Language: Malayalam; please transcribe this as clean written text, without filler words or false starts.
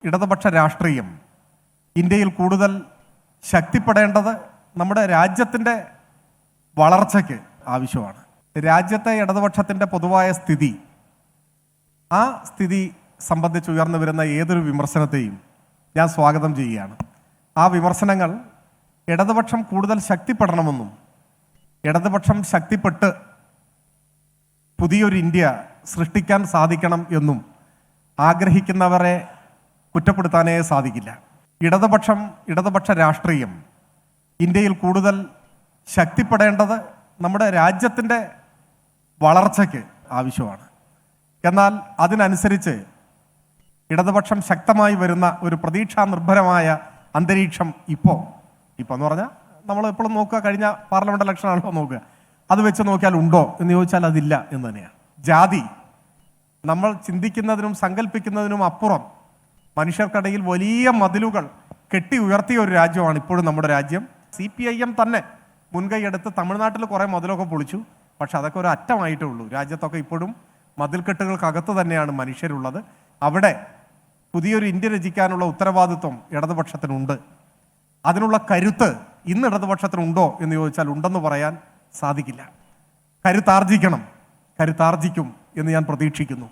ഇടതുപക്ഷ രാഷ്ട്രീയം ഇന്ത്യയിൽ കൂടുതൽ ശക്തിപ്പെടേണ്ടത് നമ്മുടെ രാജ്യത്തിൻ്റെ വളർച്ചയ്ക്ക് ആവശ്യമാണ്. രാജ്യത്തെ ഇടതുപക്ഷത്തിൻ്റെ പൊതുവായ സ്ഥിതി, ആ സ്ഥിതി സംബന്ധിച്ച് ഉയർന്നു വരുന്ന ഏതൊരു വിമർശനത്തെയും ഞാൻ സ്വാഗതം ചെയ്യുകയാണ്. ആ വിമർശനങ്ങൾ ഇടതുപക്ഷം കൂടുതൽ ശക്തിപ്പെടണമെന്നും ഇടതുപക്ഷം ശക്തിപ്പെട്ട് പുതിയൊരു ഇന്ത്യ സൃഷ്ടിക്കാൻ സാധിക്കണം എന്നും ആഗ്രഹിക്കുന്നവരെ കുറ്റപ്പെടുത്താനേ സാധിക്കില്ല. ഇടതുപക്ഷ രാഷ്ട്രീയം ഇന്ത്യയിൽ കൂടുതൽ ശക്തിപ്പെടേണ്ടത് നമ്മുടെ രാജ്യത്തിൻ്റെ വളർച്ചയ്ക്ക് ആവശ്യമാണ്. എന്നാൽ അതിനനുസരിച്ച് ഇടതുപക്ഷം ശക്തമായി വരുന്ന ഒരു പ്രതീക്ഷാ നിർഭരമായ അന്തരീക്ഷം ഇപ്പോൾ എന്ന് പറഞ്ഞാൽ നമ്മൾ എപ്പോഴും നോക്കുക, കഴിഞ്ഞ പാർലമെന്റ് ഇലക്ഷനാണല്ലോ നോക്കുക, അത് വെച്ച് നോക്കിയാൽ ഉണ്ടോ എന്ന് ചോദിച്ചാൽ അതില്ല എന്ന് തന്നെയാണ്. ജാതി നമ്മൾ ചിന്തിക്കുന്നതിനും സങ്കല്പിക്കുന്നതിനും അപ്പുറം മനുഷ്യർക്കിടയിൽ വലിയ മതിലുകൾ കെട്ടി ഉയർത്തിയ ഒരു രാജ്യമാണ് ഇപ്പോഴും നമ്മുടെ രാജ്യം. CPIM തന്നെ മുൻകൈയെടുത്ത് തമിഴ്നാട്ടിൽ കുറേ മതിലൊക്കെ പൊളിച്ചു. പക്ഷെ അതൊക്കെ ഒരു അറ്റമായിട്ടേ ഉള്ളൂ. രാജ്യത്തൊക്കെ ഇപ്പോഴും മതിൽക്കെട്ടുകൾക്കകത്ത് തന്നെയാണ് മനുഷ്യരുള്ളത്. അവിടെ പുതിയൊരു ഇന്ത്യ രചിക്കാനുള്ള ഉത്തരവാദിത്വം ഇടതുപക്ഷത്തിനുണ്ട്. അതിനുള്ള കരുത്ത് ഇന്ന് ഇടതുപക്ഷത്തിനുണ്ടോ എന്ന് ചോദിച്ചാൽ ഉണ്ടെന്ന് പറയാൻ സാധിക്കില്ല. കരുത്താർജിക്കും എന്ന് ഞാൻ പ്രതീക്ഷിക്കുന്നു.